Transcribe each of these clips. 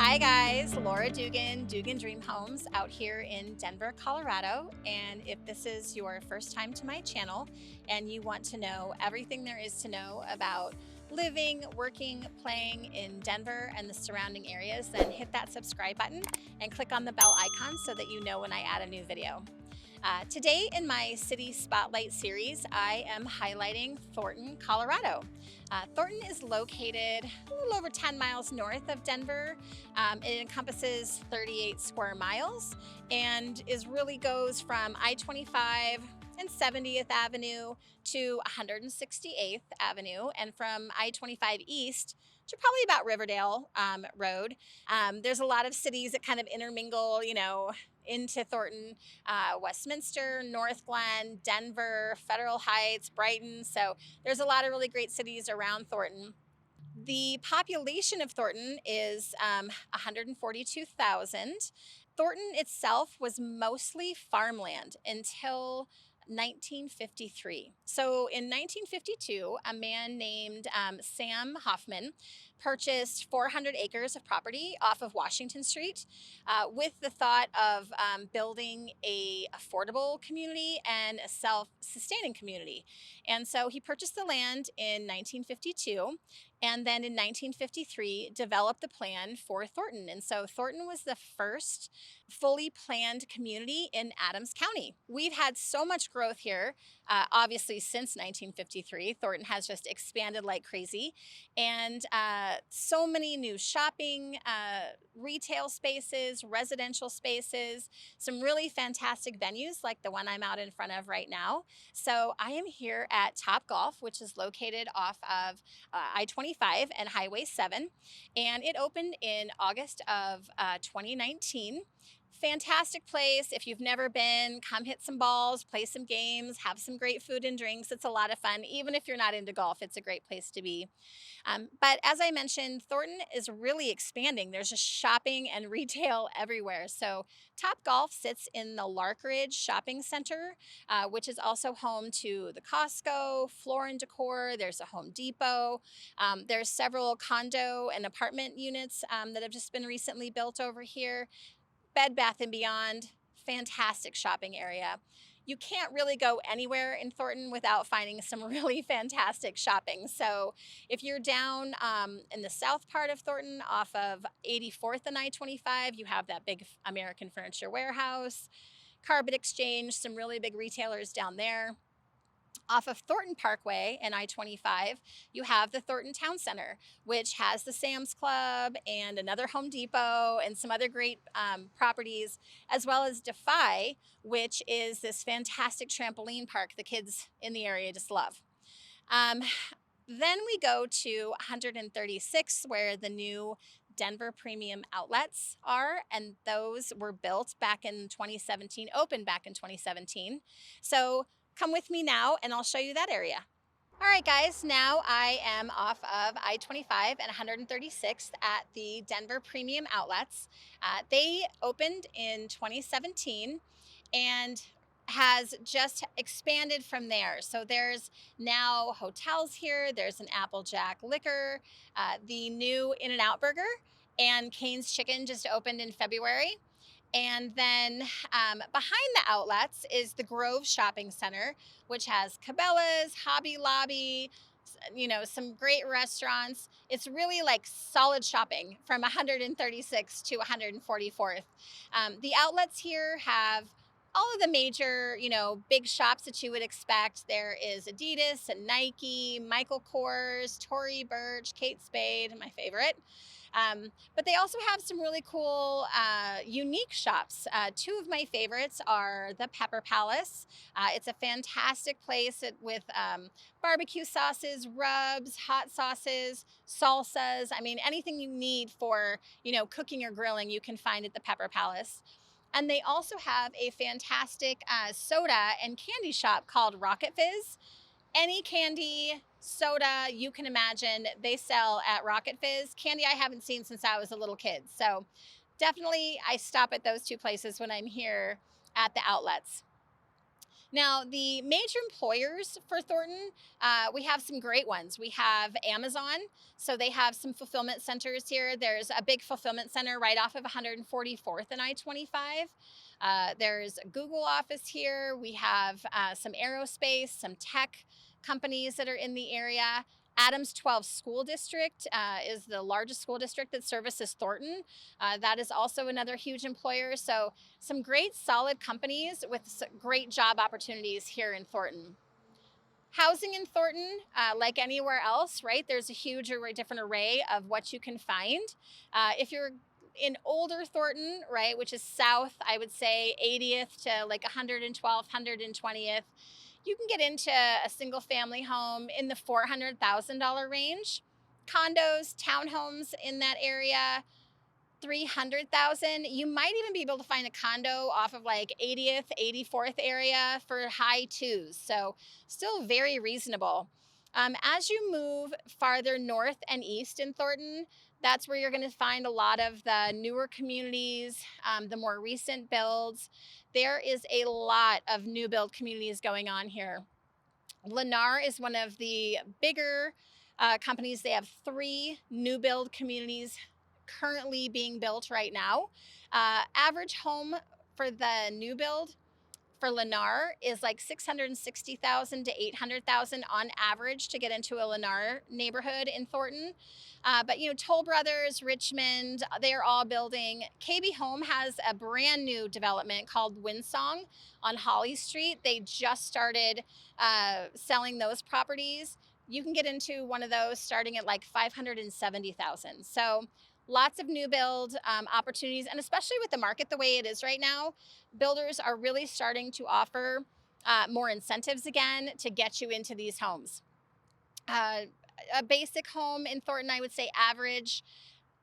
Hi guys, Laura Dugan, Dugan Dream Homes out here in Denver, Colorado. And if this is your first time to my channel and you want to know everything there is to know about living, working, playing in Denver and the surrounding areas, then hit that subscribe button and click on the bell icon so that you know when I add a new video. Today in my City Spotlight series, I am highlighting Thornton, Colorado. Thornton is located a little over 10 miles north of Denver. It encompasses 38 square miles and really goes from I-25 and 70th Avenue to 168th Avenue, and from I-25 East to probably about Riverdale Road. There's a lot of cities that kind of intermingle, into Thornton, Westminster, North Glen, Denver, Federal Heights, Brighton. So there's a lot of really great cities around Thornton. The population of Thornton is 142,000. Thornton itself was mostly farmland until 1953. So in 1952, a man named Sam Hoffman purchased 400 acres of property off of Washington Street with the thought of building a affordable community and a self-sustaining community. And so he purchased the land in 1952, and then in 1953 developed the plan for Thornton. And so Thornton was the first fully planned community in Adams County. We've had so much growth here, obviously since 1953. Thornton has just expanded like crazy, and so many new shopping, retail spaces, residential spaces, some really fantastic venues like the one I'm out in front of right now. So I am here at Top Golf, which is located off of I-25 and Highway 7, and it opened in August of 2019. Fantastic place. If you've never been, come hit some balls, play some games, have some great food and drinks. It's a lot of fun. Even if you're not into golf, it's a great place to be. But as I mentioned, Thornton is really expanding. There's just shopping and retail everywhere. So Top Golf sits in the Larkridge Shopping Center, which is also home to the Costco, Floor & Decor. There's a Home Depot. There's several condo and apartment units that have just been recently built over here. Bed Bath & Beyond, fantastic shopping area. You can't really go anywhere in Thornton without finding some really fantastic shopping. So if you're down in the south part of Thornton off of 84th and I-25, you have that big American Furniture Warehouse, Carpet Exchange, some really big retailers down there. Off of Thornton Parkway and I-25, you have the Thornton Town Center, which has the Sam's Club and another Home Depot and some other great properties, as well as Defy, which is this fantastic trampoline park the kids in the area just love. Then we go to 136, where the new Denver Premium Outlets are, and those were built back in 2017, opened back in 2017. So come with me now and I'll show you that area. All right, guys, now I am off of I-25 and 136th at the Denver Premium Outlets. They opened in 2017 and has just expanded from there. So there's now hotels here. There's an Applejack Liquor, the new In-N-Out Burger, and Cane's Chicken just opened in February. And then behind the outlets is the Grove Shopping Center, which has Cabela's, Hobby Lobby, some great restaurants. It's really like solid shopping from 136 to 144th. The outlets here have all of the major, big shops that you would expect. There is Adidas and Nike, Michael Kors, Tory Burch, Kate Spade, my favorite. But they also have some really cool, unique shops. Two of my favorites are the Pepper Palace. It's a fantastic place with barbecue sauces, rubs, hot sauces, salsas. I mean, anything you need for, cooking or grilling, you can find at the Pepper Palace. And they also have a fantastic soda and candy shop called Rocket Fizz. Any candy, soda you can imagine, they sell at Rocket Fizz. Candy I haven't seen since I was a little kid. So definitely I stop at those two places when I'm here at the outlets. Now, the major employers for Thornton, we have some great ones. We have Amazon, so they have some fulfillment centers here. There's a big fulfillment center right off of 144th and I-25. There's a Google office here. We have some aerospace, some tech companies that are in the area. Adams 12 School District is the largest school district that services Thornton. That is also another huge employer. So some great solid companies with great job opportunities here in Thornton. Housing in Thornton, like anywhere else, right? There's a huge or different array of what you can find. If you're in older Thornton, right, which is south, I would say 80th to like 112th, 120th, you can get into a single family home in the $400,000 range. Condos, townhomes in that area, 300,000. You might even be able to find a condo off of like 80th, 84th area for high twos. So still very reasonable. As you move farther north and east in Thornton, that's where you're going to find a lot of the newer communities, the more recent builds. There is a lot of new build communities going on here. Lennar is one of the bigger companies. They have 3 new build communities currently being built right now. Average home for the new build for Lennar is like 660,000 to 800,000 on average to get into a Lennar neighborhood in Thornton. But you know, Toll Brothers, Richmond, they're all building. KB Home has a brand new development called Windsong on Holly Street. They just started selling those properties. You can get into one of those starting at like 570,000. So lots of new build opportunities, and especially with the market the way it is right now, builders are really starting to offer more incentives again to get you into these homes. A basic home in Thornton, I would say average,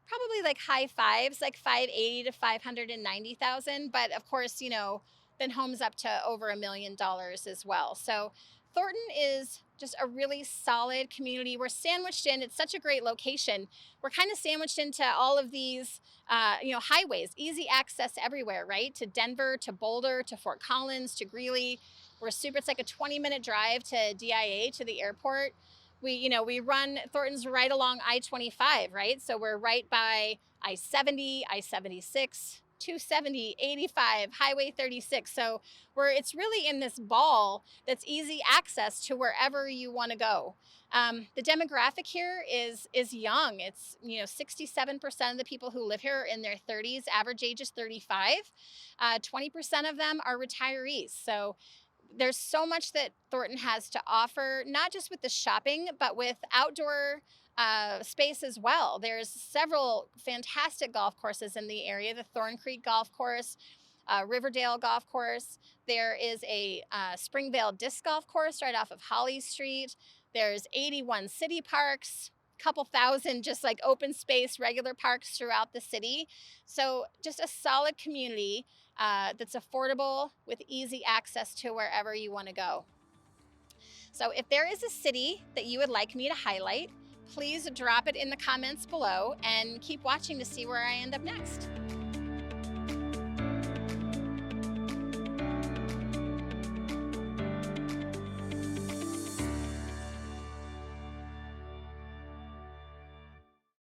probably like high fives, like 580 to 590,000. But of course, you know, then homes up to over $1 million as well. So Thornton is just a really solid community. We're sandwiched in, it's such a great location. We're kind of sandwiched into all of these, you know, highways, easy access everywhere, right? To Denver, to Boulder, to Fort Collins, to Greeley. It's like a 20-minute drive to DIA, to the airport. We run Thornton's right along I-25, right? So we're right by I-70, I-76, 270, 85, Highway 36. So it's really in this ball that's easy access to wherever you want to go. The demographic here is young. It's, you know, 67% of the people who live here are in their 30s. Average age is 35. 20% of them are retirees. So there's so much that Thornton has to offer, not just with the shopping, but with outdoor space as well. There's several fantastic golf courses in the area. The Thorn Creek Golf Course, Riverdale Golf Course. There is a Springvale Disc Golf Course right off of Holly Street. There's 81 city parks, couple thousand just like open space, regular parks throughout the city. So just a solid community that's affordable with easy access to wherever you want to go. So if there is a city that you would like me to highlight, please drop it in the comments below and keep watching to see where I end up next.